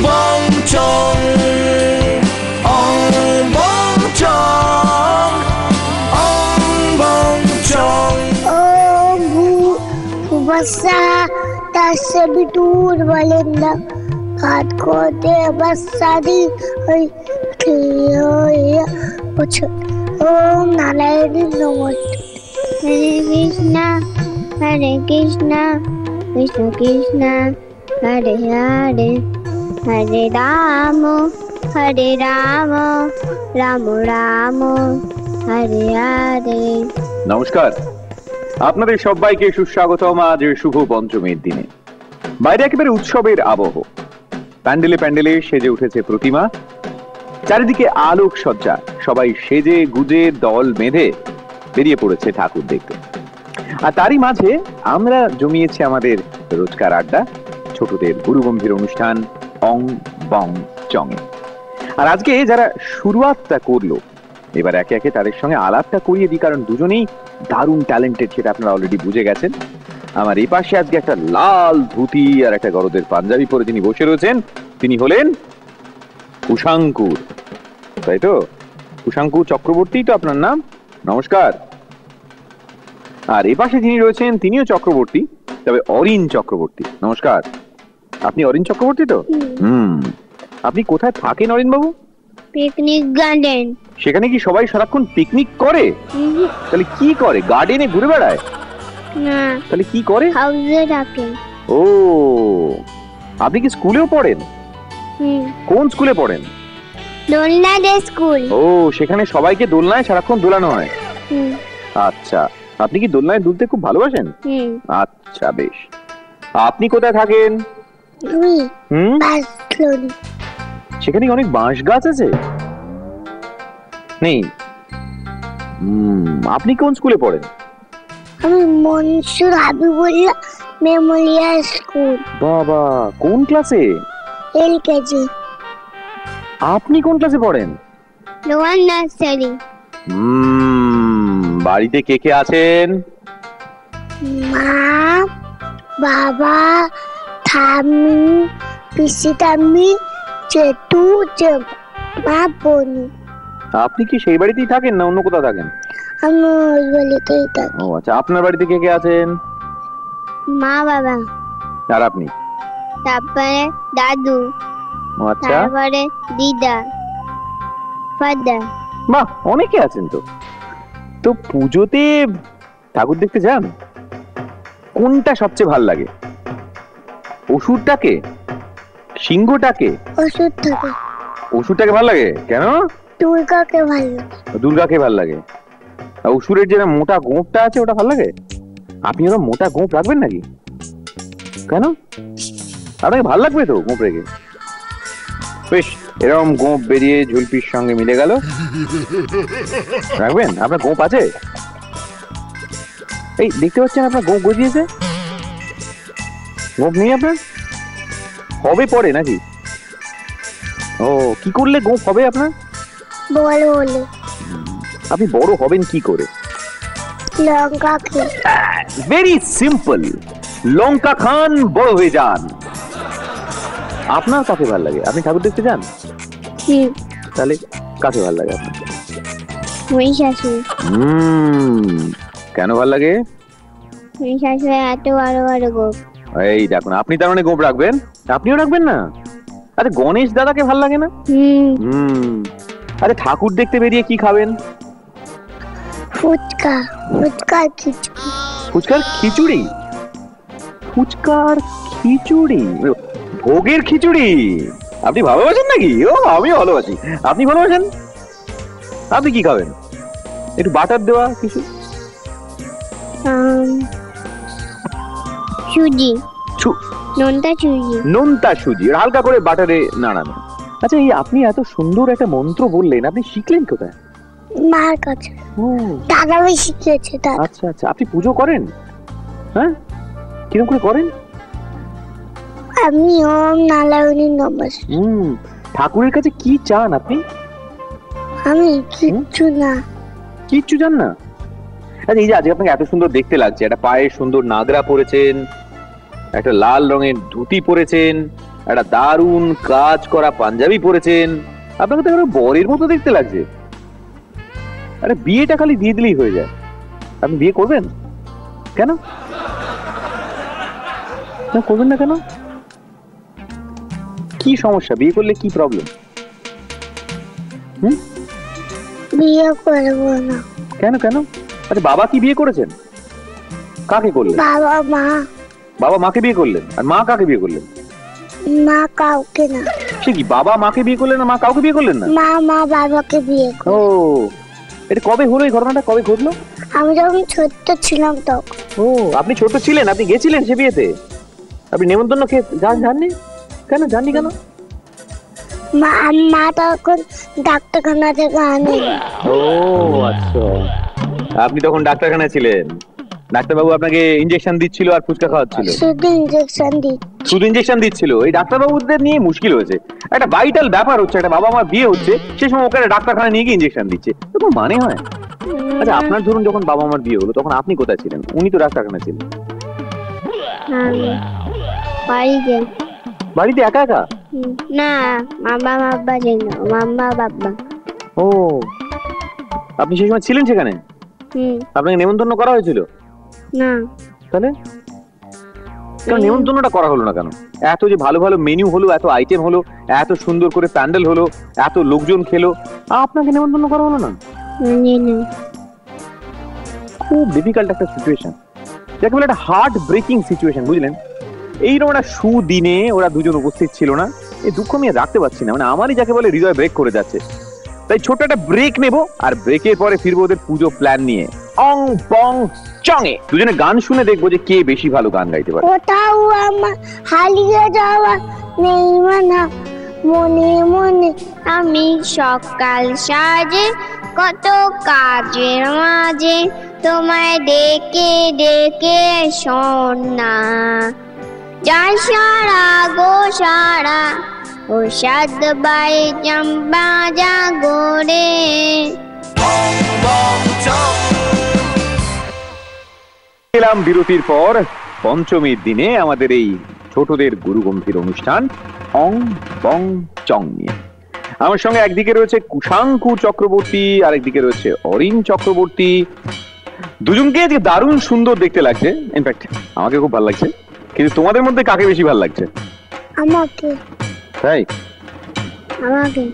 bong chong, ong bong chong, ong bong chong. बसा से भी दूर वालेंदा हाथ को दे बस सारी कुछ ओम नारायण नमस्ते हरे कृष्णा कृष्ण कृष्ण हरे हरे हरे राम राम राम हरे हरे। নমস্কার, আপনাদের সবাইকে সুস্বাগতম আজ শুভ পঞ্চমীর দিনে। বাইরে একেবারে উৎসবের আবহ, প্যান্ডেলে প্যান্ডেলে সেজে উঠেছে প্রতিমা, চারিদিকে আলোক সজ্জা, সবাই সেজে গুজে দল বেঁধে বেরিয়ে পড়েছে ঠাকুর দেখতে। আর তারই মাঝে আমরা জমিয়েছি আমাদের রোজকার আড্ডা, ছোটদের গুরুগম্ভীর অনুষ্ঠান অং বং চং। আর আজকে যারা শুরুয়াতটা করলো, এবার একে একে তাদের সঙ্গে আলাপটা করিয়ে দিই, কারণ দুজনেই দারুণ ট্যালেন্টেড, সেটা আপনারা অলরেডি বুঝে গেছেন। আমার এই পাশে আজকে একটা লাল ধুতি আর একটা গরদের পাঞ্জাবি পরে যিনি বসে রয়েছেন, তিনি হলেন কুশাঙ্কুর, তাই তো? কুশাঙ্কুর চক্রবর্তী তো আপনার নাম? নমস্কার। আর এই পাশে যিনি রয়েছেন তিনিও চক্রবর্তী, তবে অরিন চক্রবর্তী। নমস্কার। আপনি অরিন চক্রবর্তী তো? আপনি কোথায় থাকেন অরিন বাবু? Picnic garden. সেখানে কি সবাই সারাক্ষণ পিকনিক করে? তাহলে কি করে? গার্ডেনে ঘুরে বেড়ায়? না। তাহলে কি করে? হাউসে থাকে। ও, আপনি কি স্কুলেও পড়েন? কোন স্কুলে পড়েন? দোলনা ডে স্কুল। ও, সেখানে সবাইকে দোলনায় সারাক্ষণ দোলানো হয়। আচ্ছা, আপনি কি দোলনায় দুলতে খুব ভালোবাসেন? আচ্ছা, বেশ। আপনি কোথায় থাকেন? সেখানে অনেক বাঁশ গাছ আছে? নেই। আপনি কোন স্কুলে পড়েন? আমি মনসুর হাবিবুল্লাহ মেমোরিয়াল স্কুল। বাবা, কোন ক্লাসে? এলকেজি। আপনি কোন ক্লাসে পড়েন? Lower nursery. বাড়িতে কে কে আছেন? মা, বাবা, ঠাম্মি, পিসি ঠাম্মি, জেঠু, মা, বোনু। আপনি কি সেই বাড়িতেই থাকেন না অন্য কোথাও থাকেন? আমি ওই বাড়িতেই থাকি। ও আচ্ছা, আপনার বাড়িতে কে কে আছেন? মা, বাবা। আর আপনি? তারপরে দাদু। আচ্ছা, তারপরে দিদা, ফাদার। বাহ, অনেকে আছেন তো। তো পুজোতে ঠাকুর দেখতে যান? কোনটা সবচেয়ে ভাল লাগে? অসুরটাকে, সিংহটাকে? অসুরটাকে। অসুরটাকে ভাল লাগে কেন? দুর্গাকে ভাল লাগে। দুর্গাকে ভাল লাগে। আর অসুরের যে মোটা গোঁপটা আছে ওটা ভাল লাগে? আপনি ওরা মোটা গোঁপ রাখবেন নাকি? কেন? আপনাকে ভাল লাগবে তো গোঁপ রেখে? বেশ, এরকম গোঁপ বেরিয়ে ঝুলপির সঙ্গে মিলে গেল, রাখবেন? আপনার গোঁপ আছে? এই দেখতে পাচ্ছেন আপনার গোঁপ গজিয়েছে। গোঁপ নেই আপনার? হবে পরে নাকি? ও, কি করলে গোঁপ হবে আপনার? বড় হলে। আপনি বড় হবেন কি করে? লঙ্কা খেয়ে। ভেরি সিম্পল, লঙ্কা খান, বড় হয়ে যান। আপনার কাকে ভালো লাগে? আপনি ঠাকুর দেখতে যান? তাহলে কাকে ভালো লাগে আপনার? মহিষাসুর। কেন ভালো লাগে? মহিষাসুর এত বড় বড় গোপ। এই দেখুন, আপনি তার মানে গোপ রাখবেন? আপনিও রাখবেন না? আরে গণেশ দাদাকে ভালো লাগে না? আরে ঠাকুর দেখতে বেরিয়ে কি খাবেন? ফুচকা। ফুচকার খিচুড়ি। ফুচকার খিচুড়ি? ফুচকার খিচুড়ি, ভোগের খিচুড়ি। আপনি ভালোবাসেন নাকি? ও, আমিও ভালোবাসি। আপনি ভালোবাসেন? আপনি কি খাবেন? একটু বাটার দেওয়া কিছু? সুজি। নোনতা সুজি। নোনতা সুজি, হালকা করে বাটারে নাড়ানো। আচ্ছা, এই আপনি এত সুন্দর একটা মন্ত্র বললেন, আপনি শিখলেন কোথায়? মার কাছে। দাদা ভাই শিখিয়েছে। আচ্ছা আচ্ছা, আপনি পুজো করেন? হ্যাঁ, কিরকম করে করেন? আমি ওম নারায়ণী নমস্কার। ঠাকুরের কাছে কি চান আপনি? আমি কিচ্ছু না। কিচ্ছু চান না? আচ্ছা, এই যে আজকে আপনাকে এত সুন্দর দেখতে লাগছে, একটা পায়ে সুন্দর নাগরা পরেছেন, একটা লাল রঙের ধুতি পরেছেন, একটা দারুণ কাজ করা পাঞ্জাবি পরেছেন, আপনাকে তো একেবারে বরের মতো দেখতে লাগছে। আরে বিয়েটা খালি দিয়ে দিলেই হয়ে যায়, আপনি বিয়ে করবেন কেন? করবেন না কেন? কি সমস্যা? বিয়ে করলে কি প্রবলেম? বিয়ে করবো না। কেন কেন? আচ্ছা বাবা কি বিয়ে করেছেন? কাকে করলেন? বাবা মা। বাবা মাকে বিয়ে করলেন, আর মা কাকে বিয়ে করলেন? মা কাউকে না। সে কি, বাবা মাকে বিয়ে করলেন না মা কাউকে বিয়ে করলেন না? মা বাবাকে বিয়ে ও, এটা কবে হলো? এই ঘটনাটা কবে ঘটলো? আমি যখন ছোট্ট ছিলাম তখন। ও, আপনি ছোট ছিলেন, আপনি গেছিলেন সে বিয়েতে? আপনি নেমন্তন্ন খেয়ে জাননি কেন? জাননি কেন? মা তখন ডাক্তারখানা থেকে আনে। ও আচ্ছা, আপনি তখন ডাক্তারখানায় ছিলেন, ডাক্তারবাবু আপনাকে ইনজেকশন দিচ্ছিল আর ফুচকা খাওয়াচ্ছিল। শুধু ইনজেকশন দিচ্ছিল। এই ডাক্তারবাবুদের নিয়ে মুশকিল হয়েছে। একটা ভাইটাল ব্যাপার হচ্ছে, একটা বাবা মার বিয়ে হচ্ছে, সে সময় ওকে ডাক্তারখানায় নিয়ে গিয়ে ইনজেকশন দিচ্ছে, তো কোনো মানে হয়? আচ্ছা আপনার ধরুন যখন বাবা মার বিয়ে হলো তখন আপনি কোথায় ছিলেন? উনি তো ডাক্তারখানায় ছিলেন। বাড়িতে একা একা? না, মামা বাবা ছিল, মাম্মা বাবা। ও, আপনি সেই সময় ছিলেন সেখানে? আপনাকে নেমন্তন্ন করা হয়েছিল? না। তাহলে কেন নেমন্তন্নটা করা হলো না কেন? এত যে ভালো ভালো মেনু হলো, এত আইটেম হলো, এত সুন্দর করে প্যান্ডেল হলো, এত লোকজন খেলো, আপনাকে নেমন্তন্ন করা হলো না? খুব ডিফিকাল্ট একটা সিচুয়েশন, যাকে বলে একটা হার্ট ব্রেকিং সিচুয়েশন, বুঝলেন? এইরকম একটা সুদিনে ওরা দুজন উপস্থিত ছিল না, এই দুঃখ আমি রাখতে পারছি না, মানে আমারই যাকে বলে হৃদয় ব্রেক করে যাচ্ছে। তাই ছোট একটা ব্রেক নেব, আর ব্রেকের পরে ফিরবো ওদের পুজো প্ল্যান নিয়ে। অং বং চঙে দুজনে গান শুনে দেখবো যে কে বেশি ভালো গান গাইতে পারে। কোথাও আমার হারিয়ে যাওয়া নেই মানা, মনে মনে আমি সকাল সাজে কত কাজের মাঝে তোমায় ডেকে ডেকে শোন না, যাই সারা গো সারা ও সাদ বাই চম্পা জাগরে। এলাম বিরতির পর পঞ্চমীর দিনে আমাদের এই ছোটদের গুরুগম্ভীর অনুষ্ঠান অং বং চং নিয়ে। আমার সঙ্গে একদিকে রয়েছে কুশাঙ্কু চক্রবর্তী, আর একদিকে রয়েছে অরিন চক্রবর্তী। দুজনকে আজকে দারুণ সুন্দর দেখতে লাগছে, ইনফ্যাক্ট আমাকে খুব ভালো লাগছে, কিন্তু তোমাদের মধ্যে কাকে বেশি ভালো লাগছে? আমাকে। তাই? আমাকে।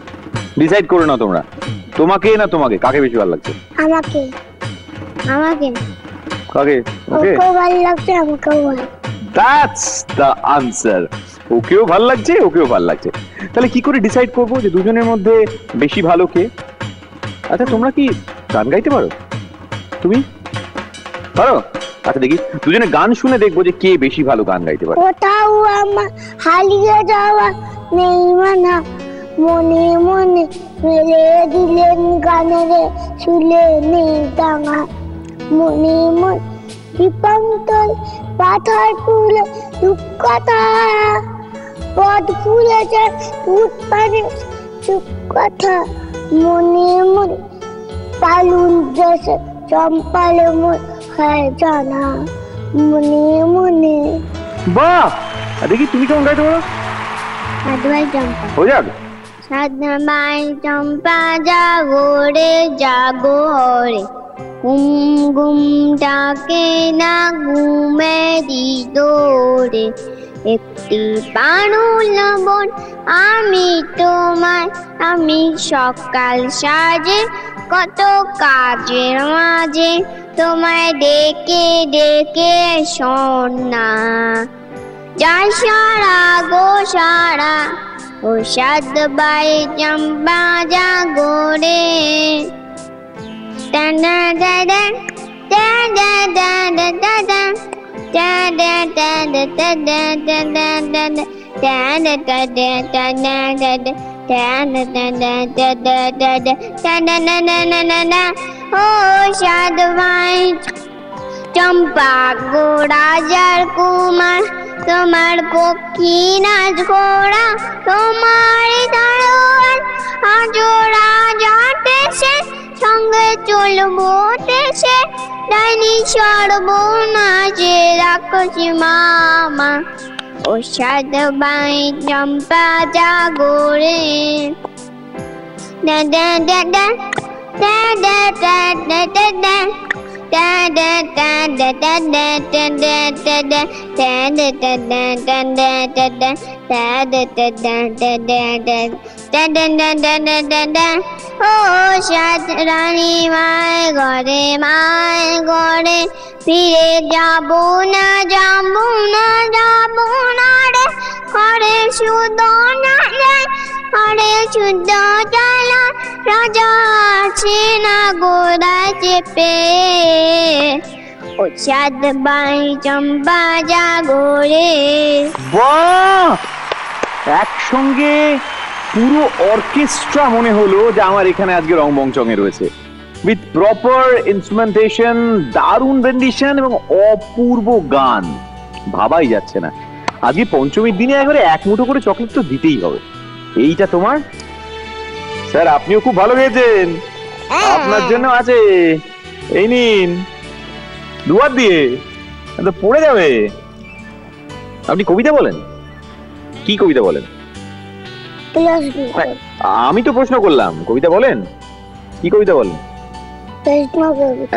ডিসাইড করো না তোমরা, তোমাকে না তোমাকে, কাকে বেশি ভালো লাগছে? আমাকে। আমাকে। কাকে? ওকে ভালো লাগছে, আমাকেও ভালো। That's the answer. ওকেও ভালো লাগছে, ওকেও ভালো লাগছে। তাহলে কি করে ডিসাইড করবো যে দুজনের মধ্যে বেশি ভালো কে? আচ্ছা তোমরা কি গান গাইতে পারো? তুমি পারো? আচ্ছা দেখি দুজনে গান শুনে দেখবো যে কে বেশি ভালো গান গাইতে পারে। কোথাও আমার হারিয়ে যাওয়া নেই মানা, মনে মনে মেলে দিলেন গানের শুলে নেই দাঙা, মনে মনে দীপান্তর পাথর ফুলে রূপকথা, পদ ফুলেছে দুধ পানে চুপকথা, মনে মনে পালুন দেশে চম্পালে মন হয় জানা, মনে মনে। বাহ, দেখি তুমি কেমন গাইতে পারো? সাধুবাই চম্পা। হয়ে যাবে। সাধুবাই চম্পা জাগো রে জাগো রে, ঘুম ঘুম ডাকে না ঘুমে দিদোরে, একটি পানুল বন আমি তোমায়, আমি সকাল সাজে কত কাজের মাঝে তোমায় ডেকে ডেকে শোন না, যাই সারা গো সারা ও সাদ বাই চম্পা জাগরে। ও সাধবাই চম্পা গো রাজার কুমার, তোমার পক্ষী নাচ ঘোড়া, তোমার দারোয়ান আজো রাজা দেশে, সঙ্গে চলবো দেশে ডাইনি সর্বনাশে রাক্ষসী মামা। ও সাত বাই চম্পা জাগরে ও সাত রানী মায় ঘরে ফিরে যাবো না রে ঘরে শুধু না রে ঘরে শুদ্ধ জ্বালা রাজা আছে না গোড়ায় চেপে ও সাত বাই চম্পা জাগরে। বাহ, একসঙ্গে পুরো অর্কেস্ট্রা মনে হলো যে আমার এখানে আজকে রংবংচং এ রয়েছে, উইথ প্রপার ইনস্ট্রুমেন্টেশন, দারুণ রেন্ডিশন এবং অপূর্ব গান। ভাবাই যাচ্ছে না আজকে পঞ্চমীর দিনে একবারে এক মুঠো করে চকলেট তো দিতেই হবে। এইটা তোমার স্যার, আপনিও খুব ভালো গেয়েছেন, আপনার জন্য আছে, এই নিন দুয়ার দিয়ে, তো পড়ে যাবে। আপনি কবিতা বলেন? কি কবিতা বলেন? আমি তো প্রশ্ন করলাম, কবিতা বলেন? কি কবিতা বলেন?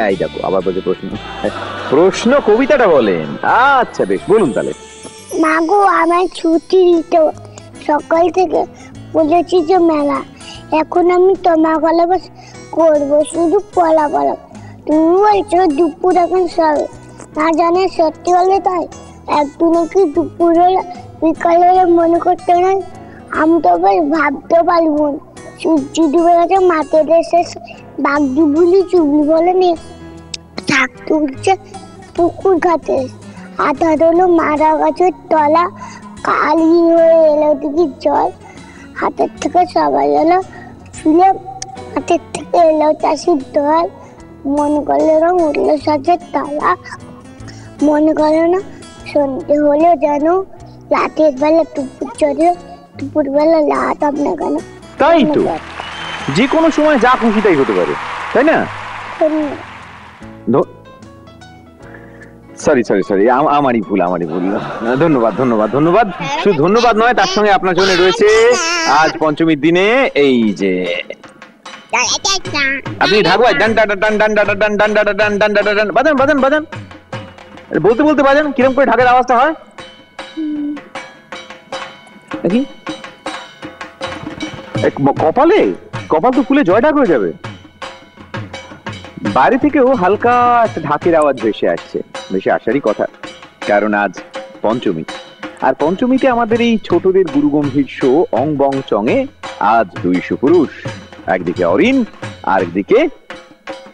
এই দেখো আবার বলছে প্রশ্ন কবিতাটা বলেন। আচ্ছা বেশ, বলুন তাহলে। মাগো আমার ছুটি দিত, সকাল থেকে বলেছি যে মেলা, এখন আমি তোমার গলা বাস করবো শুধু পলা তুমি বলছো দুপুর এখন সবে, না জানে সত্যি বলবে তাই একদিন কি দুপুর হলে বিকাল হলে মনে করতে নাই, আমি তো বেশ ভাবতে পারবো না। সূর্য ডুবে গেছে মাঠে দেশে বাগডুবুলি চুবলি বলে নিয়ে থাকতে উঠছে পুকুর ঘাটে, আধা হলো মারা গাছের তলা, কালি হয়ে এলো দিকে জল, হাতের থেকে সবাই এলো ছুলে, হাতের থেকে এলো চাষির দল, মনে করলো রং উঠলো সাজের তলা, মনে করলো না সন্ধে হলো যেন রাতের বেলা টুপুর চড়ে, দুপুর বেলা লাট আপনার কেন। তাই তো, যে কোনো সময় যা খুশি তাই হতে পারে, তাই না? সরি আমারই ভুল। ধন্যবাদ। শুধু ধন্যবাদ নয়, তার সঙ্গে আপনার জন্য রয়েছে আজ পঞ্চমীর দিনে এই যে আপনি ঢাক বাজান, বলতে বাজান, কিরকম করে ঢাকের আওয়াজটা হয় নাকি? কপাল তো ফুলে জয় ঢাক হয়ে যাবে। বাইরে থেকেও হালকা একটা ঢাকের আওয়াজ ভেসে আসারই কথা, কারণ আজ পঞ্চমী। আর পঞ্চমীতে আমাদের এই ছোটদের গুরু গম্ভীর শো অং বং চং এ আজ দুই সুপুরুষ, একদিকে অরিন আর একদিকে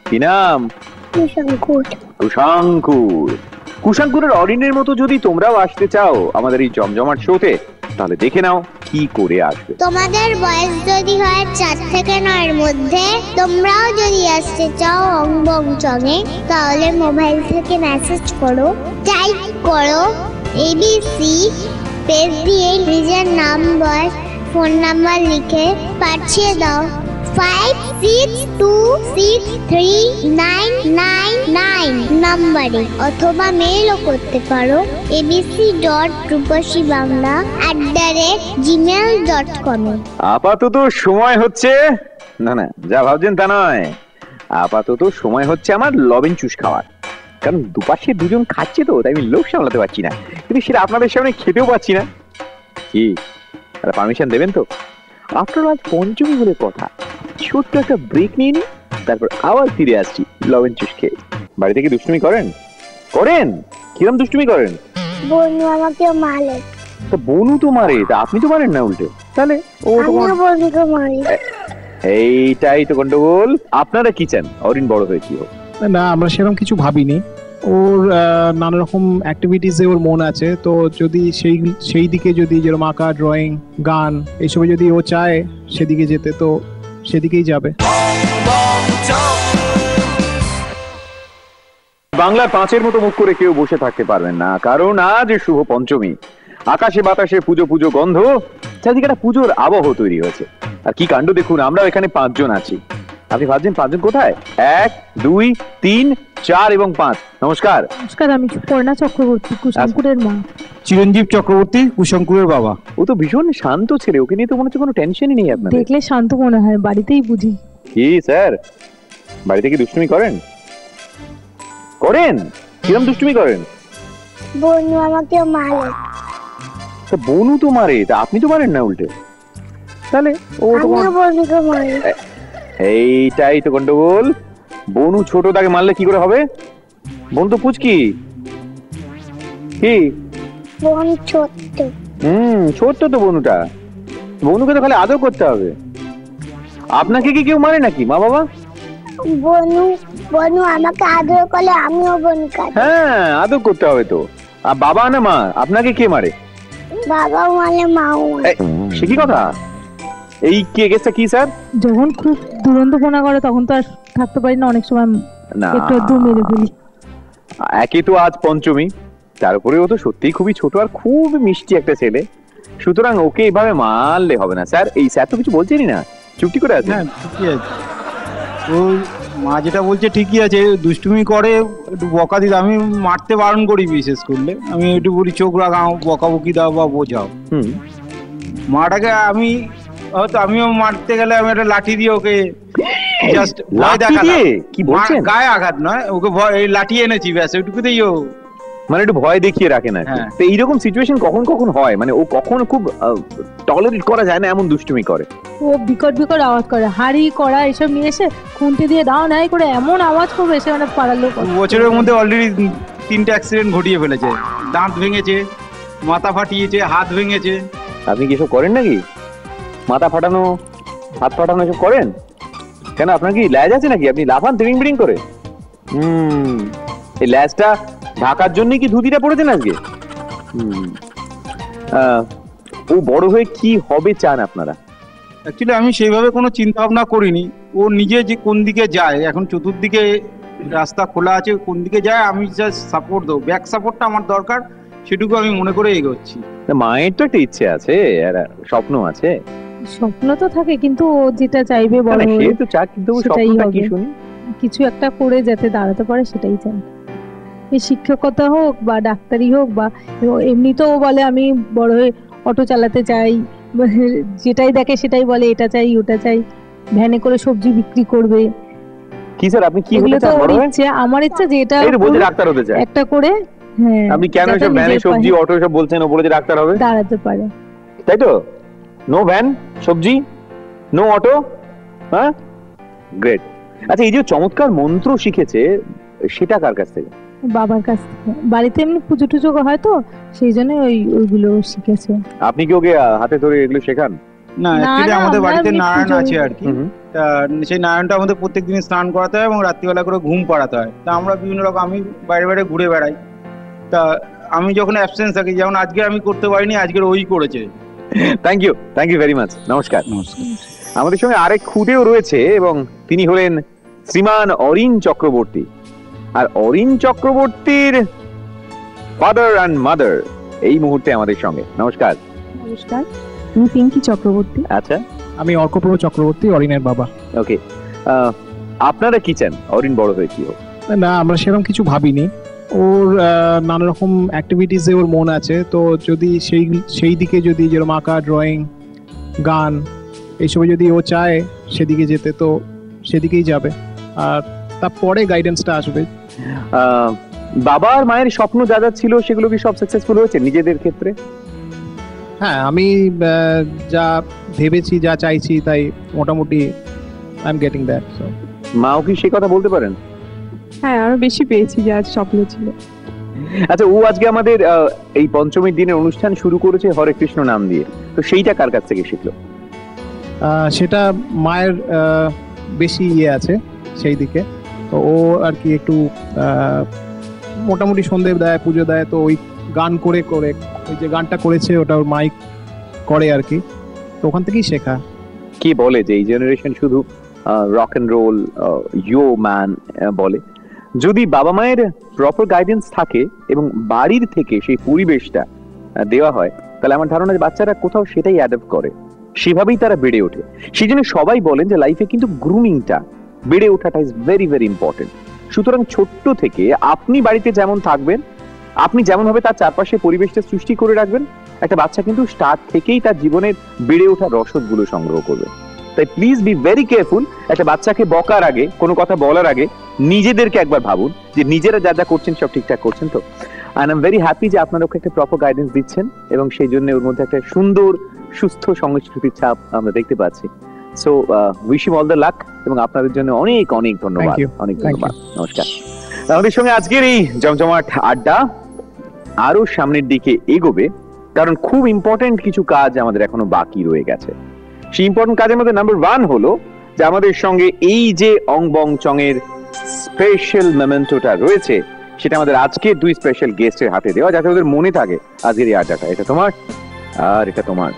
কি নাম? কুশাঙ্কুরের অরিনের মতো যদি তোমরাও আসতে চাও আমাদের এই জমজমাট শোতে, তাহলে দেখে নাও কি করে আসবে। তোমাদের বয়স যদি হয় 4 থেকে 9 এর মধ্যে, তোমরাও যদি আসতে চাও অং বং চং এ, তাহলে মোবাইল থেকে মেসেজ করো, টাইপ করো ABC, স্পেস দিয়ে নিজের নাম্বার, ফোন নাম্বার লিখে পাঠিয়ে দাও 56263999 নম্বরে, অথবা মেইলও করতে পারো abc.rupashibangla@gmail.com এ। আপাতত সময় হচ্ছে না, যা ভাবছেন তা নয়, আপাতত সময় হচ্ছে আমার লবেন চুষ খাওয়ার, কারণ দুপাশে দুজন খাচ্ছে তো, তাই আমি লোভ সামলাতে পারছি না, কিন্তু সেটা আপনাদের সামনে খেতেও পাচ্ছি না। কি পারমিশন দেবেন তো? আফটার আজ পঞ্চমী বলে কথা, ছোট্ট একটা ব্রেক নিয়ে নি, তারপর আবার ফিরে আসছি লবণ চুষ খেয়ে। বাড়িতে কি দুষ্টুমি করেন? কিরম দুষ্টুমি করেন? বনু আমাকে মারে। তো বনু তো মারে, তা আপনি তো মারেন না উল্টে? তাহলে ও তো বনুকে মারে। এইটাই তো গন্ডগোল। আপনারা কি চান অরিন বড় হয়ে কি হোক? না, আমরা সেরকম কিছু ভাবিনি। ওর নানা রকম অ্যাক্টিভিটিসে ওর মন আছে, তো যদি সেই দিকে যদি যেরকম আঁকা, ড্রয়িং, গান এইসবে যদি ও চায় সেদিকে যেতে, তো সেদিকেই যাবে। বাংলার 5-এর মতো মুখ করে কেউ বসে থাকতে পারবেন না, কারণ আজ শুভ পঞ্চমী। আকাশে বাতাসে পুজো গন্ধ, চারিদিকে একটা পুজোর আবহ তৈরি হয়েছে। আর কি কাণ্ড দেখুন, আমরা এখানে 5 জন আছি, আপনি ভাবছেন পাঁচজন কোথায়? 1 2 3 4 এবং 5। নমস্কার। নমস্কার, আমি পূর্ণা চক্রবর্তী, কুশঙ্কুরের মা। চিরঞ্জীব চক্রবর্তী, কুশঙ্কুরের বাবা। ও তো ভীষণ শান্ত ছেলে, ওকে নিয়ে তো মনে হচ্ছে কোনো টেনশনই নেই আপনাদের। দেখলে শান্ত মনে হয়, বাড়িতেই বুঝি। কি স্যার, বাড়িতে কি দুষ্টুমি করেন? কিরম দুষ্টুমি করেন? বনু আমাকে মারে। তা বনু তো মারে, তা আপনি তো মারেন না উল্টে? তাহলে ও তো আমিও বনুকে মারি। এইটাই তো গন্ডগোল। বনু ছোট, তাকে মারলে কি করে হবে? বোন তো পুচকি। কি বোন ছোট্ট। ছোট্ট তো বনুটা। বনুকে তো খালি আদর করতে হবে। আপনাকে কি কেউ মারে নাকি, মা বাবা? বনু আমাকে আদর করলে আমিও বনুকে আদর। হ্যাঁ, আদর করতে হবে তো। আর বাবা না মা, আপনাকে কে মারে? বাবাও মারে, মাও মারে। সে কি কথা? এই কেসটা কি স্যার? যখন খুব দুরন্তপনা করে তখন তো আর থাকতে পারি না, অনেক সময় না, একটু দু মেরে ফেলি। একে তো আজ পঞ্চমী, তার উপরে ও তো সত্যিই খুবই ছোট আর খুব মিষ্টি একটা ছেলে, সুতরাং ওকে এইভাবে মারলে হবে না স্যার। এই স্যার তো কিছু বলছেনই না, চুপটি করে আছে। হ্যাঁ ঠিকই আছে, ও মা যেটা বলছে ঠিকই আছে। দুষ্টুমি করে, একটু বকা দিতে আমি মারতে বারণ করি, বিশেষ করলে আমি একটু বলি চোখ রাখাও, বকাবকি দাও বা বোঝাও। মাটাকে আমি হয়তো আমিও মারতে গেলে আমি একটা লাঠি দিয়ে ওকে জাস্ট ভয় দেখালাম। কি বলছেন? গায়ে আঘাত নয়, ওকে এই লাঠি এনেছি, ব্যাস ওইটুকুতেই ও মানে একটু ভয় দেখিয়ে রাখেন আর কি। তো এইরকম সিচুয়েশন কখন কখন হয়, মানে ও কখন খুব টলারেট করা যায় না এমন দুষ্টুমি করে? ও বিকট বিকট আওয়াজ করে, হাড়ি কড়া এসব নিয়ে এসে খুন্তি দিয়ে দাও নাই করে এমন আওয়াজ করবে সে মানে পাড়ার লোক। বছরের মধ্যে অলরেডি 3টে অ্যাক্সিডেন্ট ঘটিয়ে ফেলেছে। দাঁত ভেঙেছে, মাথা ফাটিয়েছে, হাত ভেঙেছে। আপনি কি এসব করেন নাকি? মাথা ফাটানো, হাত ফাটানো এসব করেন কেন? আপনার কি ল্যাজ আছে নাকি? আপনি লাফান তিরিং বিরিং করে? এই ল্যাজটা ঢাকার জন্য কি ধুতিটা পড়েছেন আজকে? ও বড় হয়ে কি হবে চান আপনারা? অ্যাকচুয়ালি আমি সেইভাবে কোনো চিন্তা ভাবনা করিনি। ও নিজে যে কোন দিকে যায়, এখন চতুর্দিকে রাস্তা খোলা আছে, কোন দিকে যায় আমি জাস্ট সাপোর্ট দেবো। ব্যাক সাপোর্টটা আমার দরকার, সেটুকু আমি মনে করে এগোচ্ছি। মায়ের তো একটা ইচ্ছে আছে, স্বপ্ন আছে। স্বপ্ন তো থাকে, কিন্তু ও যেটা চাইবে বড় হয়ে সে তো চাক, কিন্তু স্বপ্নটা কি শুনি? কিছু একটা করে যাতে দাঁড়াতে পারে সেটাই চাই। এই শিক্ষকতা হোক বা ডাক্তারি হোক, বা এমনিতেও বলে আমি বড় হয়ে অটো চালাতে চাই, যেটাই দেখে সেটাই বলে এটা চাই ওটা চাই, ভ্যানে করে সবজি বিক্রি করবে। কি স্যার আপনি কি হতে চান বড় হয়ে? আমার ইচ্ছা যে এটা এই তো বলছে ডাক্তার হতে চায় একটা করে। হ্যাঁ, আপনি কেন সব ভ্যানে সবজি অটো সব বলছেন? ও বলেছে ডাক্তার হবে, দাঁড়াতে পারে, তাই তো? নো ভ্যান সবজি, নো অটো। হ্যাঁ, গ্রেট। আচ্ছা, এই যে চমৎকার মন্ত্র শিখেছে সেটা কার কাছ থেকে? বাবার কাছ থেকে। বাড়িতে এমনি পুজো টুজো হয় তো, সেই জন্য ওইগুলো শিখেছে। আপনি কি ওকে হাতে ধরে এগুলো শেখান? না, অ্যাকচুয়ালি আমাদের বাড়িতে নারায়ণ আছে আর কি। তা সেই নারায়ণটা আমাদের প্রত্যেকদিন স্নান করাতে হয় এবং রাত্রিবেলা করে ঘুম পাড়াতে হয়। তা আমরা বিভিন্ন রকম, আমি বাইরে বাইরে ঘুরে বেড়াই। তা আমি যখন অ্যাবসেন্স থাকি, যেমন আজকে আমি করতে পারিনি, আজকের ওই করেছে। Thank you very much. নমস্কার। আমাদের সঙ্গে আরেক খুদেও রয়েছে এবং তিনি হলেন শ্রীমান অরিন চক্রবর্তী। আর অরিন চক্রবর্তীর ফাদার অ্যান্ড মাদার এই মুহূর্তে আমাদের সঙ্গে। নমস্কার। নমস্কার, আমি পিঙ্কি চক্রবর্তী। আচ্ছা, আমি অর্কপ্রভ চক্রবর্তী, অরিনের বাবা। ওকে, আপনারা কি চান অরিন বড় হয়ে কি হোক? না, আমরা সেরকম কিছু ভাবিনি। ওর নানা রকম অ্যাক্টিভিটিসে ওর মন আছে, তো যদি সেই দিকে যদি যেরকম আঁকা, ড্রয়িং, গান এইসবে যদি ও চায় সেদিকে যেতে, তো সেদিকেই যাবে। আর তারপরে গাইডেন্সটা আসবে। বাবা আর মায়ের স্বপ্ন যা যা ছিল সেগুলো কি সব সাকসেসফুল হয়েছে নিজেদের ক্ষেত্রে? হ্যাঁ, আমি যা ভেবেছি, যা চাইছি, তাই মোটামুটি I am getting that. So মাও কি সেই কথা বলতে পারেন? হ্যাঁ, আরো বেশি পেয়েছি যা স্বপ্ন ছিল। আচ্ছা, ও আজকে আমাদের এই পঞ্চমীর দিনের অনুষ্ঠান শুরু করেছে হরে কৃষ্ণ নাম দিয়ে, তো সেইটা কার কাছ থেকে শিখলো? সেটা মায়ের বেশি আছে সেই দিকে। তো ও আর কি একটু মোটামুটি সন্ধে দেয়, পুজো দেয়, তো ওই গান করে করে ওই যে গানটা করেছে ওটা ওর মাইক করে আর কি, তো ওখান থেকেই শেখা। কি বলে যে এই জেনারেশন শুধু rock and roll, yo man বলে। যদি বাবা মায়ের প্রপার গাইডেন্স থাকে এবং বাড়ির থেকে সেই পরিবেশটা দেওয়া হয়, তাহলে আমার ধারণা যে বাচ্চারা কোথাও সেটাই অ্যাডপ্ট করে, সেভাবেই তারা বেড়ে ওঠে। সেই জন্য সবাই বলেন যে লাইফে কিন্তু গ্রুমিংটা বেড়ে ওঠাটা ইজ ভেরি ভেরি ইম্পর্টেন্ট। সুতরাং ছোট্ট থেকে আপনি বাড়িতে যেমন থাকবেন, আপনি যেমন ভাবে তার চারপাশে পরিবেশটা সৃষ্টি করে রাখবেন, একটা বাচ্চা কিন্তু স্টার্ট থেকেই তার জীবনের বেড়ে ওঠা রসদগুলো সংগ্রহ করবে। তাই প্লিজ বি ভেরি কেয়ারফুল। একটা বাচ্চাকে বকার আগে, কোনো কথা বলার আগে নিজেদেরকে একবার ভাবুন যে নিজেরা যা যা করছেন সব ঠিকঠাক করছেন তো। আই এম ভেরি হ্যাপি যে আপনারা ওকে একটা প্রপার গাইডেন্স দিচ্ছেন এবং সেই জন্য ওর মধ্যে একটা সুন্দর সুস্থ সংস্কৃতির ছাপ আমরা দেখতে পাচ্ছি। So wish him all the luck এবং আপনাদের জন্য অনেক অনেক ধন্যবাদ। অনেক ধন্যবাদ, নমস্কার। আমাদের সঙ্গে আজকের এই জমজমাট আড্ডা আরো সামনের দিকে এগোবে, কারণ খুব ইম্পর্টেন্ট কিছু কাজ আমাদের এখনো বাকি রয়ে গেছে। সেই ইম্পর্টেন্ট কাজের মধ্যে নাম্বার 1 হলো যে আমাদের সঙ্গে এই যে অং বং চং এর স্পেশাল মোমেন্টোটা রয়েছে, সেটা আমাদের আজকে 2 স্পেশাল গেস্টের হাতে দেওয়া, যাতে ওদের মনে থাকে আজকের এই আড্ডাটা এটা তোমার আর এটা তোমার।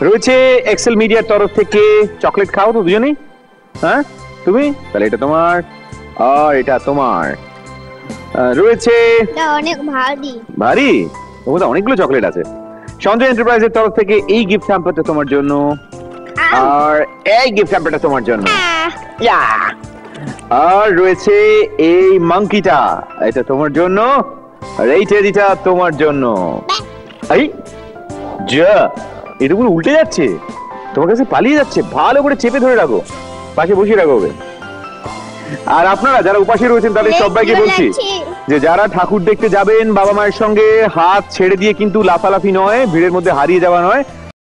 রয়েছে এক্সেল মিডিয়ার তরফ থেকে চকলেট খাও তো দুজনেই, হ্যাঁ তুমি, তাহলে এটা তোমার আর এটা তোমার। রয়েছে অনেক ভারী ভারী, ওর মধ্যে অনেকগুলো চকলেট আছে। সঞ্জয় এন্টারপ্রাইজের তরফ থেকে এই গিফট হ্যাম্পারটা তোমার জন্য, আর এই গিফট হ্যাম্পারটা তোমার জন্য। আর রয়েছে এই মাংকিটা, এটা তোমার জন্য, আর এই টেডিটা তোমার জন্য। এই যা, এটা পুরো উল্টে যাচ্ছে, তোমার কাছে পালিয়ে যাচ্ছে, ভালো করে চেপে ধরে রাখো, পাশে বসিয়ে রাখো ওকে। আর আপনারা যারা উপাসী রয়েছেন তাদের সবাইকে বলছি যে যারা ঠাকুর দেখতে যাবেন বাবা মায়ের সঙ্গে, হাত ছেড়ে দিয়ে কিন্তু লাফালাফি নয়, ভিড়ের মধ্যে হারিয়ে যাওয়া নয়,